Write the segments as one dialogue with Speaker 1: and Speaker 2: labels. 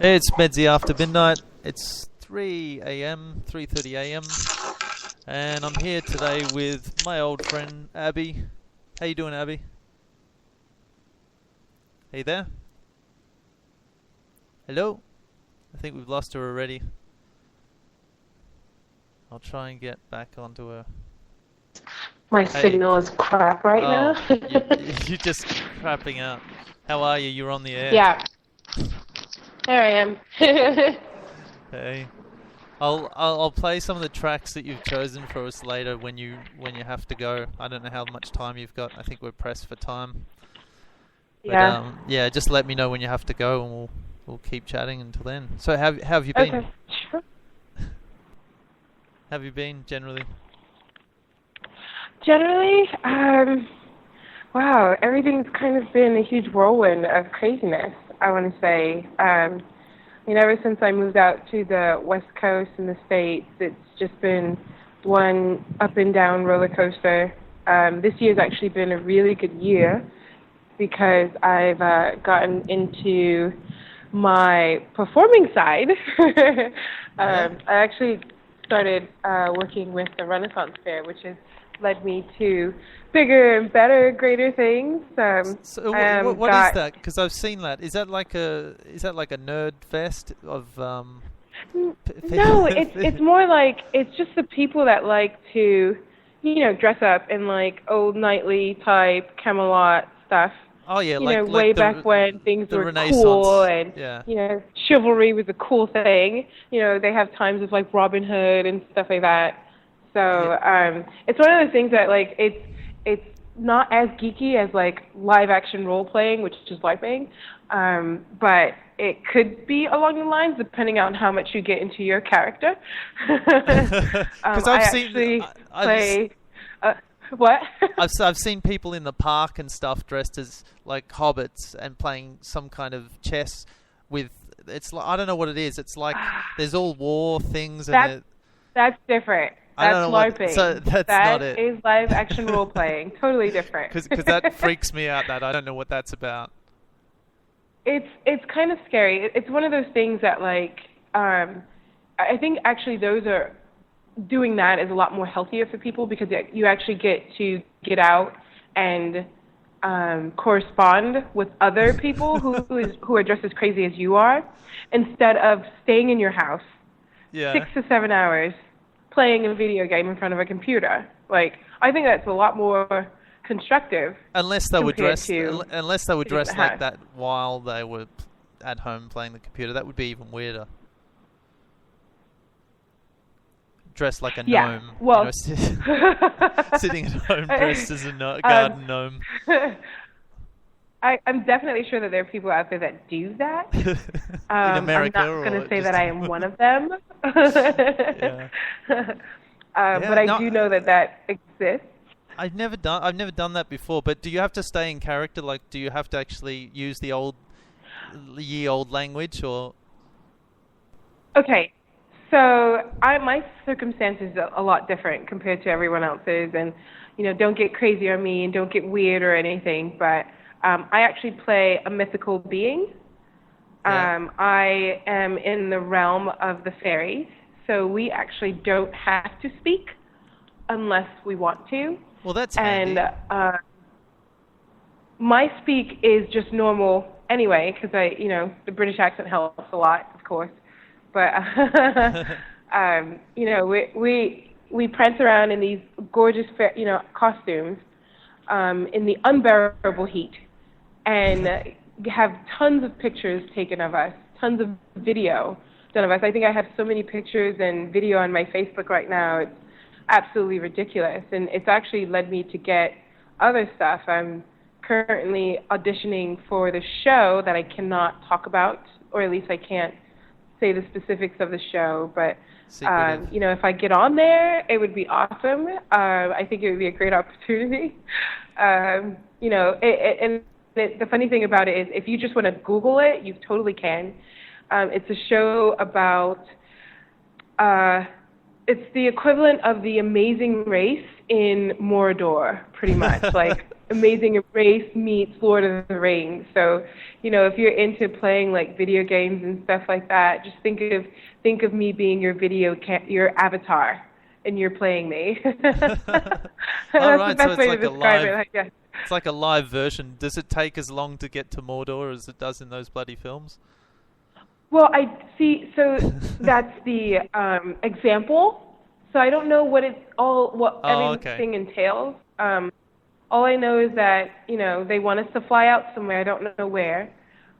Speaker 1: It's Medzy after midnight. It's 3 a.m., 3:30 a.m. And I'm here today with my old friend Abby. How you doing, Abby? Are you there? Hello? I think we've lost her already. I'll try and get back onto her.
Speaker 2: My signal is crap right now.
Speaker 1: You're just crapping out. How are you? You're on the air.
Speaker 2: Yeah. There I am.
Speaker 1: Hey. I'll play some of the tracks that you've chosen for us later when you have to go. I don't know how much time you've got. I think we're pressed for time. But,
Speaker 2: yeah.
Speaker 1: Just let me know when you have to go, and we'll keep chatting until then. So how have you been?
Speaker 2: Okay. Sure.
Speaker 1: Have you been generally?
Speaker 2: Generally, wow, everything's kind of been a huge whirlwind of craziness, I want to say. Ever since I moved out to the West Coast in the States, it's just been one up and down roller coaster. This year's actually been a really good year because I've gotten into my performing side. I actually started working with the Renaissance Fair, which has led me to bigger and better, greater things.
Speaker 1: So what is that? Because I've seen that. Is that like a nerd fest of?
Speaker 2: No, it's more like it's just the people that like to, dress up in like old knightly type Camelot stuff.
Speaker 1: Oh yeah,
Speaker 2: way back when things were cool and chivalry was a cool thing. They have times of like Robin Hood and stuff like that. So it's one of those things that like it's not as geeky as like live action role playing, which is LARPing, but it could be along the lines depending on how much you get into your character.
Speaker 1: Because
Speaker 2: what?
Speaker 1: I've seen people in the park and stuff dressed as like hobbits and playing some kind of chess with. It's like, I don't know what it is. It's like there's all war things and
Speaker 2: that's different. That's LARPing.
Speaker 1: So that's not it.
Speaker 2: That is live action role playing. Totally different.
Speaker 1: Because that freaks me out. That I don't know what that's about.
Speaker 2: It's kind of scary. It's one of those things that like I think actually doing that is a lot more healthier for people because you actually get to get out and correspond with other people who are just as crazy as you are, instead of staying in your house 6 to 7 hours playing a video game in front of a computer. Like, I think that's a lot more constructive.
Speaker 1: Unless they were dressed like that while they were at home playing the computer, that would be even weirder. Dressed like a gnome.
Speaker 2: Well,
Speaker 1: sitting at home dressed as a garden gnome.
Speaker 2: I'm definitely sure that there are people out there that do that.
Speaker 1: In America,
Speaker 2: I'm not going to say that I am one of them. But I do know that exists.
Speaker 1: I've never done that before. But do you have to stay in character? Like, do you have to actually use the ye old language, or?
Speaker 2: Okay, so my circumstances are a lot different compared to everyone else's, and don't get crazy on me and don't get weird or anything, but. I actually play a mythical being. I am in the realm of the fairies, so we actually don't have to speak unless we want to.
Speaker 1: Well, that's handy.
Speaker 2: And my speak is just normal anyway, because the British accent helps a lot, of course. But we prance around in these gorgeous, costumes in the unbearable heat. And have tons of pictures taken of us, tons of video done of us. I think I have so many pictures and video on my Facebook right now. It's absolutely ridiculous. And it's actually led me to get other stuff. I'm currently auditioning for the show that I cannot talk about, or at least I can't say the specifics of the show. But, if I get on there, it would be awesome. I think it would be a great opportunity. The funny thing about it is if you just want to Google it, you totally can. It's a show about, it's the equivalent of The Amazing Race in Mordor, pretty much. Like, Amazing Race meets Lord of the Rings. So, if you're into playing like video games and stuff like that, just think of me being your avatar, and you're playing me. That's
Speaker 1: All
Speaker 2: the
Speaker 1: right, so
Speaker 2: best
Speaker 1: it's
Speaker 2: way
Speaker 1: like
Speaker 2: to
Speaker 1: a
Speaker 2: describe
Speaker 1: live.
Speaker 2: it, I guess.
Speaker 1: It's like a live version. Does it take as long to get to Mordor as it does in those bloody films?
Speaker 2: Well, I see. So that's the example. So I don't know what
Speaker 1: Oh, okay.
Speaker 2: everything entails. All I know is that they want us to fly out somewhere. I don't know where,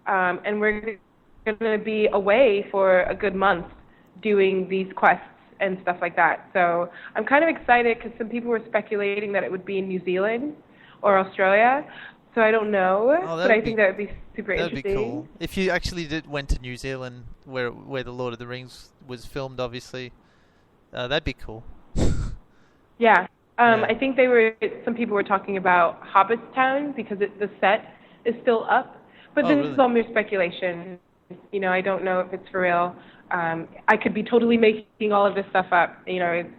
Speaker 2: and we're going to be away for a good month doing these quests and stuff like that. So I'm kind of excited because some people were speculating that it would be in New Zealand or Australia. So I don't know,
Speaker 1: Oh,
Speaker 2: but I think that would be super
Speaker 1: that'd be
Speaker 2: interesting.
Speaker 1: cool. If you actually went to New Zealand, where the Lord of the Rings was filmed, obviously, that'd be cool.
Speaker 2: Yeah.
Speaker 1: Yeah.
Speaker 2: I think some people were talking about Hobbitstown because the set is still up. But
Speaker 1: Oh,
Speaker 2: this
Speaker 1: really?
Speaker 2: is all mere speculation. I don't know if it's for real. I could be totally making all of this stuff up. It's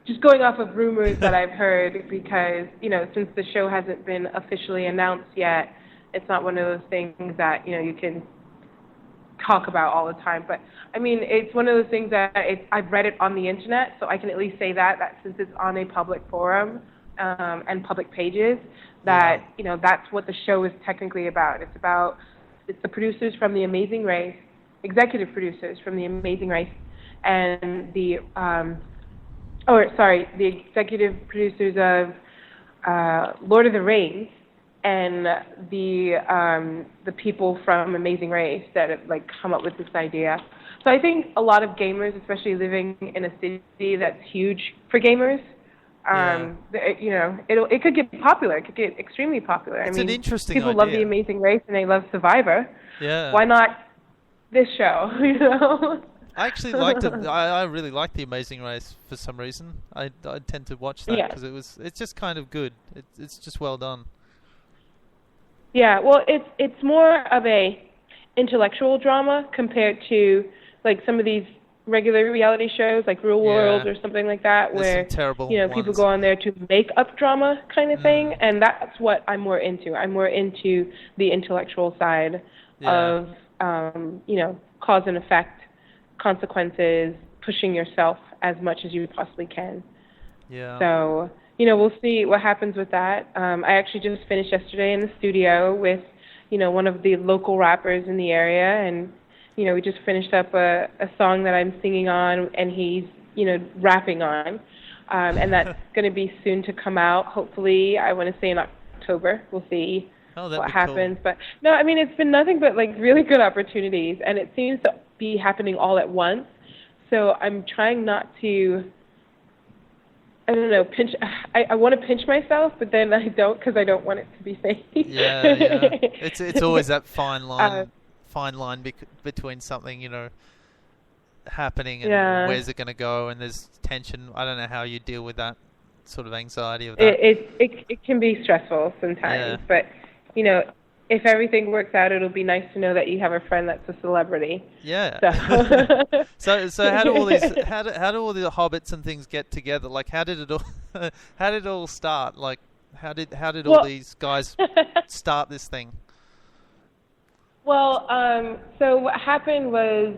Speaker 2: just going off of rumors that I've heard because, since the show hasn't been officially announced yet, it's not one of those things that, you can talk about all the time. But I mean, it's one of those things that I've read it on the internet, so I can at least say that since it's on a public forum and public pages, that that's what the show is technically about. It's the producers from The Amazing Race, executive producers from The Amazing Race, and the executive producers of Lord of the Rings, and the people from Amazing Race that have come up with this idea. So I think a lot of gamers, especially living in a city that's huge for gamers, it could get popular. It could get extremely popular.
Speaker 1: It's
Speaker 2: I mean,
Speaker 1: an interesting
Speaker 2: people
Speaker 1: idea.
Speaker 2: love The Amazing Race and they love Survivor.
Speaker 1: Yeah.
Speaker 2: Why not this show?
Speaker 1: I actually liked it. I really liked The Amazing Race for some reason. I tend to watch that because it's just kind of good. It's just well done.
Speaker 2: Yeah, well, it's more of a intellectual drama compared to some of these regular reality shows like Real World or something like that,
Speaker 1: There's
Speaker 2: where
Speaker 1: some terrible
Speaker 2: people
Speaker 1: ones.
Speaker 2: go on there to make up drama kind of thing, and that's what I'm more into. I'm more into the intellectual side of cause and effect, consequences, pushing yourself as much as you possibly can.
Speaker 1: Yeah.
Speaker 2: So, we'll see what happens with that. I actually just finished yesterday in the studio with, one of the local rappers in the area, and, we just finished up a song that I'm singing on, and he's, rapping on. And that's going to be soon to come out, hopefully, I want to say in October. We'll see what happens.
Speaker 1: Cool.
Speaker 2: But, no, I mean, it's been nothing but, really good opportunities, and it seems to be happening all at once. So I'm trying not to... I don't know, I want to pinch myself, but then I don't because I don't want it to be fake.
Speaker 1: Yeah. It's always that fine line between something, happening and where's it going to go, and there's tension. I don't know how you deal with that sort of anxiety of that.
Speaker 2: It can be stressful sometimes, but, if everything works out, it'll be nice to know that you have a friend that's a celebrity.
Speaker 1: Yeah.
Speaker 2: So,
Speaker 1: so how do all the hobbits and things get together? How did it all start? How did all these guys start this thing?
Speaker 2: Well, so what happened was,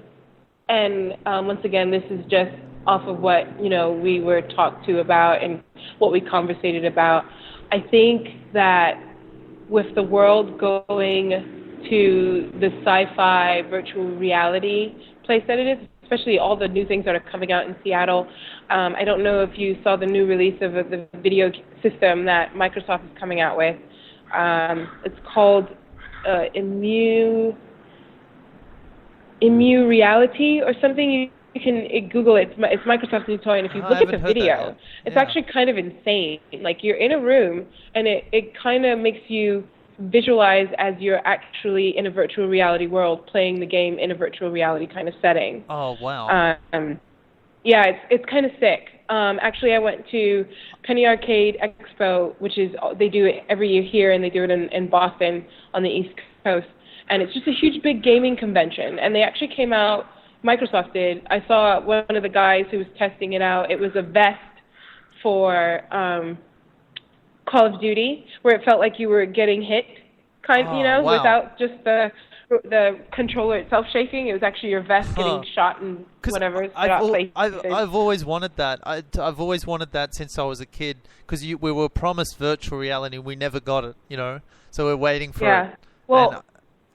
Speaker 2: and once again, this is just off of what we were talked to about and what we conversated about. I think that with the world going to the sci-fi virtual reality place that it is, especially all the new things that are coming out in Seattle. I don't know if you saw the new release of the video system that Microsoft is coming out with. It's called Immune Reality or something. You can Google it. It's Microsoft's new toy, and if you look at the video, it's actually kind of insane. You're in a room, and it kind of makes you visualize as you're actually in a virtual reality world playing the game in a virtual reality kind of setting.
Speaker 1: Oh, wow.
Speaker 2: Yeah, it's kind of sick. Actually, I went to Penny Arcade Expo, which is they do it every year here, and they do it in Boston on the East Coast. And it's just a huge, big gaming convention. And they actually came out, Microsoft did. I saw one of the guys who was testing it out. It was a vest for Call of Duty, where it felt like you were getting hit,
Speaker 1: Wow.
Speaker 2: without just the controller itself shaking. It was actually your vest getting shot and whatever.
Speaker 1: I've always wanted that. I've always wanted that since I was a kid, because we were promised virtual reality, we never got it. So we're waiting for it.
Speaker 2: Yeah. Well,
Speaker 1: and,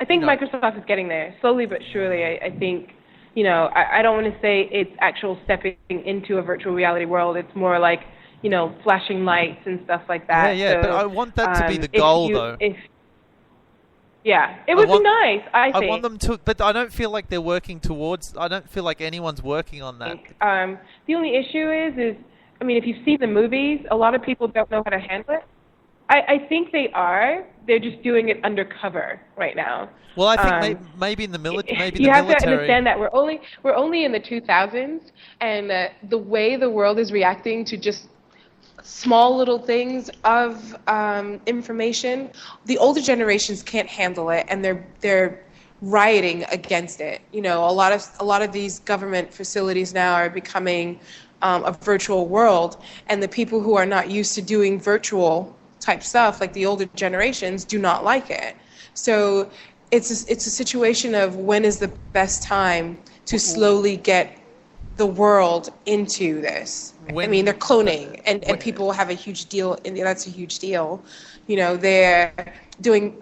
Speaker 2: I think Microsoft is getting there slowly but surely. I think. I don't want to say it's actual stepping into a virtual reality world. It's more like, flashing lights and stuff like that.
Speaker 1: Yeah,
Speaker 2: so,
Speaker 1: but I want that to be the goal, though.
Speaker 2: Yeah, it would be nice, I think.
Speaker 1: I want them to, but I don't feel like they're working towards, I don't feel like anyone's working on that.
Speaker 2: The only issue is, if you've seen the movies, a lot of people don't know how to handle it. I think they are. They're just doing it undercover right now.
Speaker 1: Well, I think maybe in the military.
Speaker 2: You have to understand that we're only in the 2000s, and the way the world is reacting to just small little things of information, the older generations can't handle it, and they're rioting against it. A lot of these government facilities now are becoming a virtual world, and the people who are not used to doing virtual type stuff, like the older generations, do not like it. So it's a situation of when is the best time to slowly get the world into this. They're cloning, and people have a huge deal, and that's a huge deal. They're doing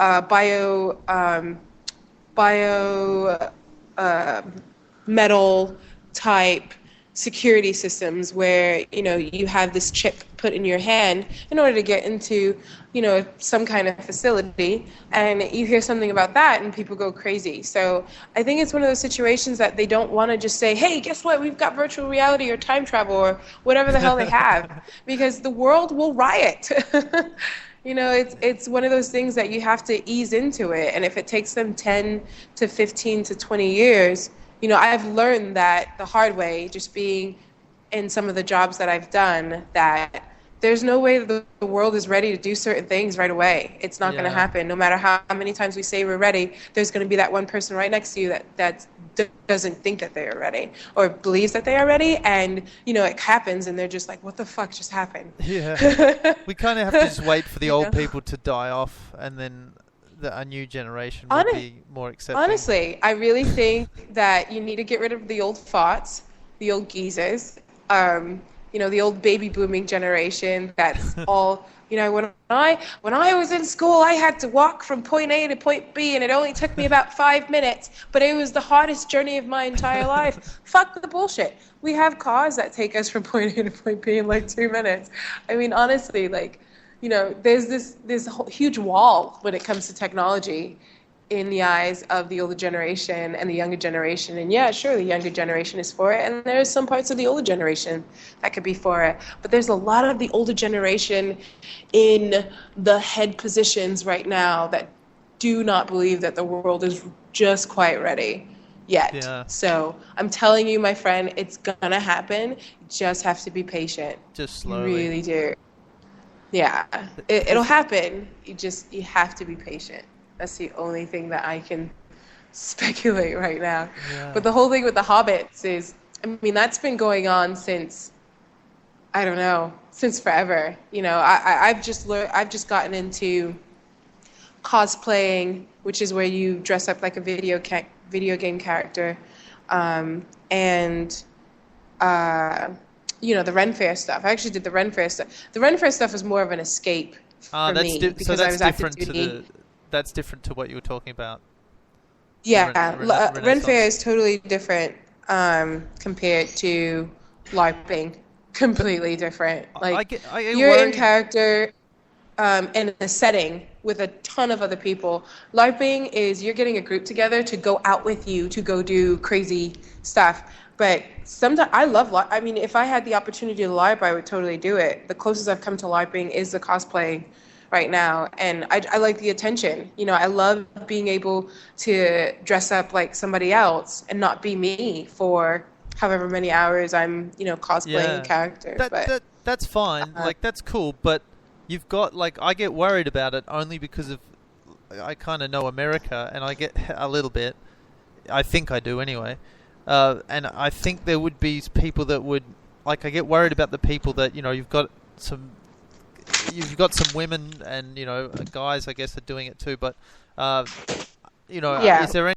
Speaker 2: metal type security systems where you have this chip put in your hand in order to get into some kind of facility, and you hear something about that and people go crazy. So I think it's one of those situations that they don't want to just say, hey, guess what, we've got virtual reality or time travel or whatever the hell they have, because the world will riot. It's one of those things that you have to ease into it, and if it takes them 10 to 15 to 20 years, I've learned that the hard way, just being in some of the jobs that I've done, that there's no way that the world is ready to do certain things right away. It's not going to happen. No matter how many times we say we're ready, there's going to be that one person right next to you that doesn't think that they are ready or believes that they are ready, and it happens, and they're just like, what the fuck just happened?
Speaker 1: Yeah. We kind of have to just wait for the old people to die off, and then a new generation will be more accepting.
Speaker 2: Honestly, I really think that you need to get rid of the old farts, the old geezers, the old baby booming generation. That's all. When I was in school, I had to walk from point A to point B, and it only took me about 5 minutes, but it was the hardest journey of my entire life. Fuck the bullshit. We have cars that take us from point A to point B in like 2 minutes. Honestly, there's this huge wall when it comes to technology in the eyes of the older generation and the younger generation. And yeah, sure, the younger generation is for it, and there's some parts of the older generation that could be for it. But there's a lot of the older generation in the head positions right now that do not believe that the world is just quite ready yet. Yeah. So I'm telling you, my friend, it's gonna happen. You just have to be patient.
Speaker 1: Just slowly.
Speaker 2: You really do. Yeah, it'll happen. You have to be patient. That's the only thing that I can speculate right now. Yeah. But the whole thing with the hobbits is, that's been going on since, I don't know, since forever. I've just gotten into cosplaying, which is where you dress up like a video game character, and the Ren Fair stuff. I actually did the Ren Fair stuff. The Ren Fair stuff was more of an escape for me because I was active duty.
Speaker 1: That's different to what you were talking about.
Speaker 2: Yeah, Ren Fair is totally different compared to LARPing. Completely different. You're in character in a setting with a ton of other people. LARPing is you're getting a group together to go out with you to go do crazy stuff. But sometimes I love LARP. If I had the opportunity to LARP, I would totally do it. The closest I've come to LARPing is the cosplay right now, and I like the attention. I love being able to dress up like somebody else and not be me for however many hours I'm, cosplaying a character.
Speaker 1: That's fine. That's cool, but you've got, I get worried about it only because of, I kind of know America, and I get a little bit. I think I do anyway. And I think there would be people that would, I get worried about the people that, you've got some you've got some women and guys, I guess, are doing it too. But
Speaker 2: Yeah.
Speaker 1: is there